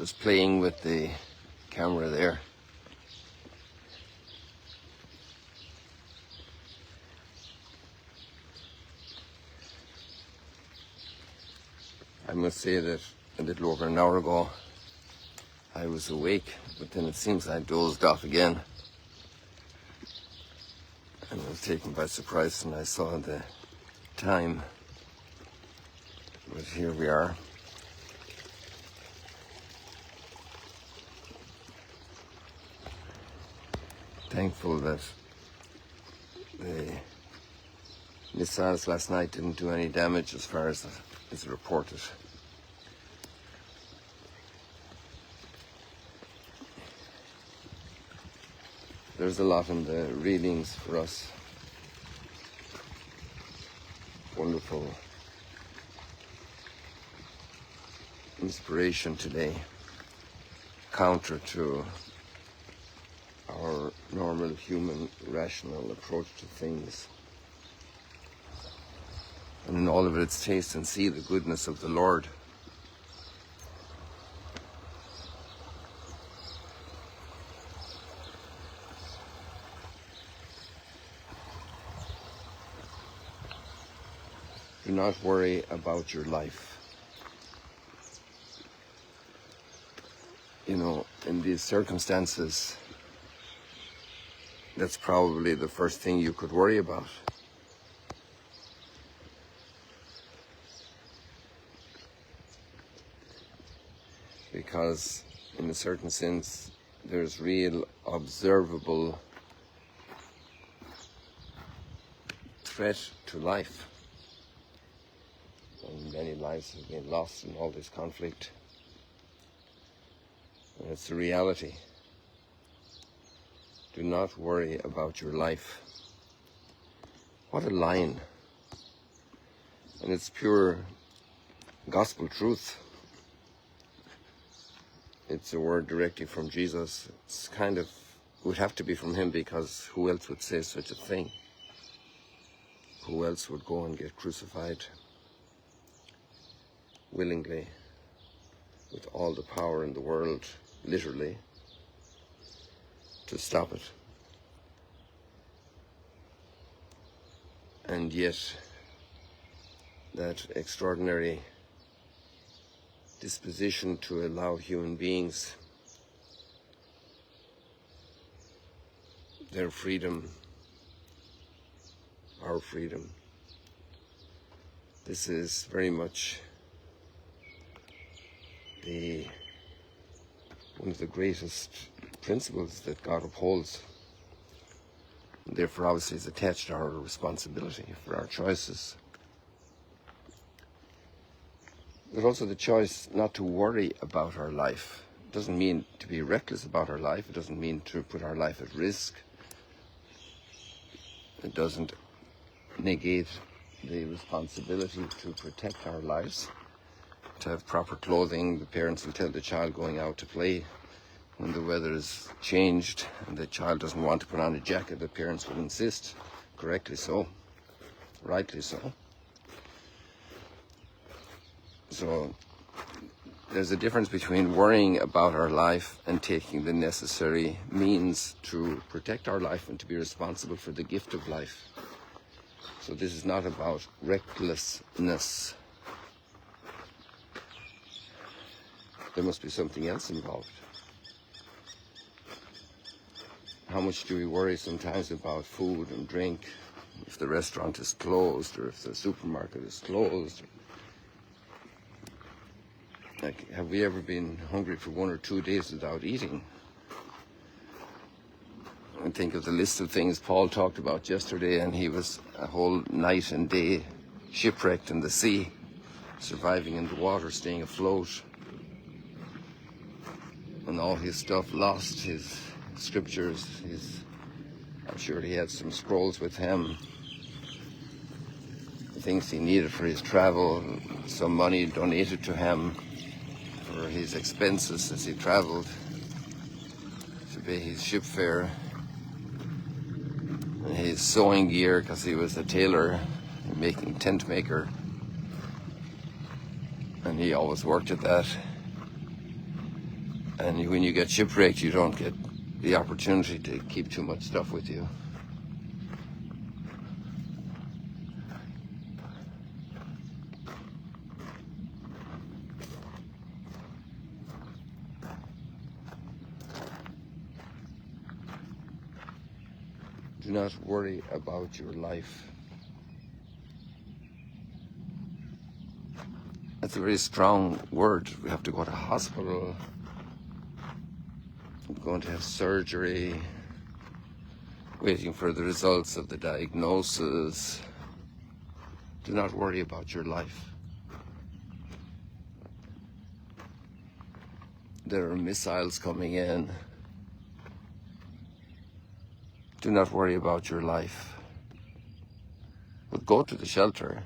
was playing with the camera there. I must say that a little over an hour ago I was awake, but then it seems I dozed off again. And I was taken by surprise and I saw the time. But here we are. Thankful that the missiles last night didn't do any damage as far as is reported. There's a lot in the readings for us. Wonderful inspiration today, counter to our normal human rational approach to things. And in all of its taste and see the goodness of the Lord. Do not worry about your life. You know, in these circumstances, that's probably the first thing you could worry about. Because in a certain sense, there's real observable threat to life. And many lives have been lost in all this conflict. And it's the reality. Do not worry about your life. What a line. And it's pure gospel truth. It's a word directly from Jesus. It's kind of, would have to be from him, because who else would say such a thing? Who else would go and get crucified willingly, with all the power in the world, literally, to stop it? And yet, that extraordinary disposition to allow human beings their freedom, our freedom. This is very much one of the greatest principles that God upholds. And therefore, obviously, is attached to our responsibility for our choices. There's also the choice not to worry about our life. It doesn't mean to be reckless about our life. It doesn't mean to put our life at risk. It doesn't negate the responsibility to protect our lives, to have proper clothing. The parents will tell the child going out to play when the weather is changed and the child doesn't want to put on a jacket, the parents will insist, correctly so, rightly so. So there's a difference between worrying about our life and taking the necessary means to protect our life and to be responsible for the gift of life. So this is not about recklessness. There must be something else involved. How much do we worry sometimes about food and drink, if the restaurant is closed or if the supermarket is closed? Like, have we ever been hungry for 1 or 2 days without eating? And think of the list of things Paul talked about yesterday, and he was a whole night and day shipwrecked in the sea, surviving in the water, staying afloat. And all his stuff lost, his scriptures, I'm sure he had some scrolls with him, the things he needed for his travel, some money donated to him for his expenses as he traveled, to pay his ship fare, and his sewing gear, because he was a tailor, making tent maker, and he always worked at that. And when you get shipwrecked, you don't get the opportunity to keep too much stuff with you. Do not worry about your life. That's a very strong word. We have to go to hospital. I'm going to have surgery. Waiting for the results of the diagnosis. Do not worry about your life. There are missiles coming in. Do not worry about your life. But go to the shelter.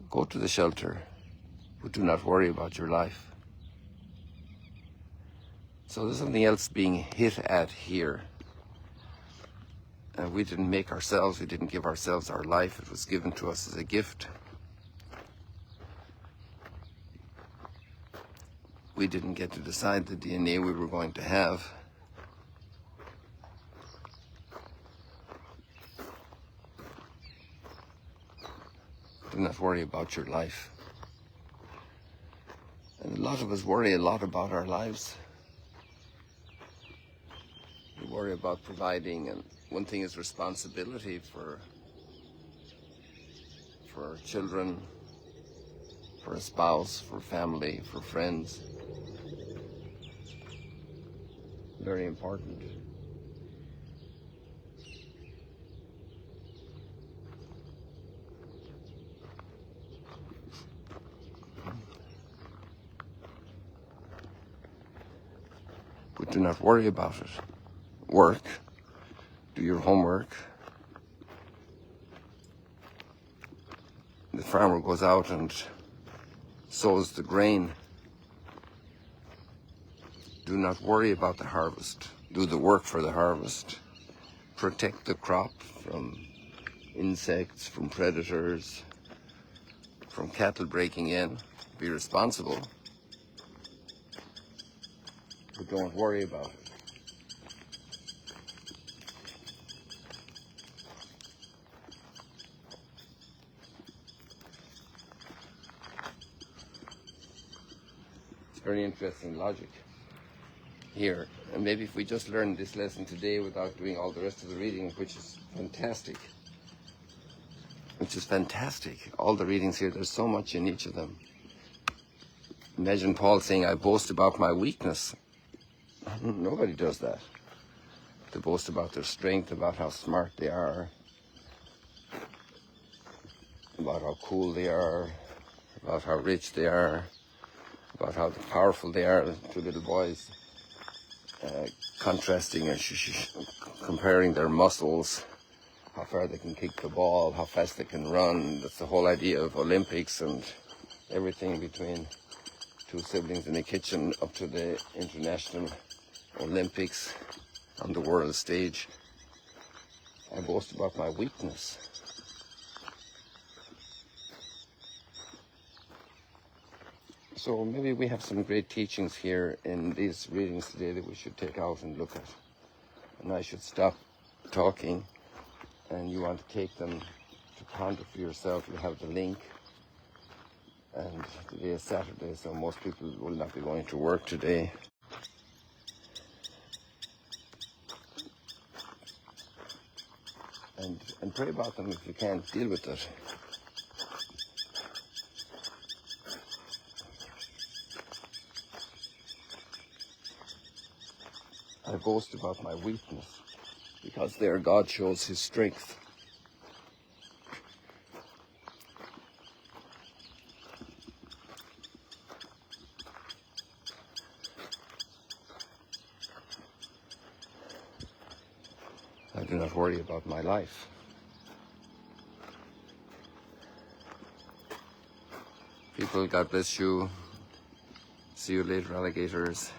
Go to the shelter, but do not worry about your life. So there's something else being hit at here. And we didn't make ourselves, we didn't give ourselves our life. It was given to us as a gift. We didn't get to decide the DNA we were going to have. Do not worry about your life. And a lot of us worry a lot about our lives. We worry about providing, and one thing is responsibility for children, for a spouse, for family, for friends. Very important. But do not worry about it. Work. Do your homework. The farmer goes out and sows the grain. Do not worry about the harvest. Do the work for the harvest. Protect the crop from insects, from predators, from cattle breaking in. Be responsible. But don't worry about it. It's very interesting logic here. And maybe if we just learned this lesson today without doing all the rest of the reading, which is fantastic. All the readings here, there's so much in each of them. Imagine Paul saying, I boast about my weakness. Nobody does that. They boast about their strength, about how smart they are, about how cool they are, about how rich they are, about how powerful they are. Two little boys contrasting and comparing their muscles, how far they can kick the ball, how fast they can run. That's the whole idea of Olympics and everything between two siblings in the kitchen up to the international Olympics on the world stage. I boast about my weakness. So maybe we have some great teachings here in these readings today that we should take out and look at. And I should stop talking, and you want to take them to ponder for yourself. You have the link. And today is Saturday, so most people will not be going to work today. And pray about them if you can't deal with it. I boast about my weakness, because there God shows his strength. I do not worry about my life. People, God bless you. See you later, alligators.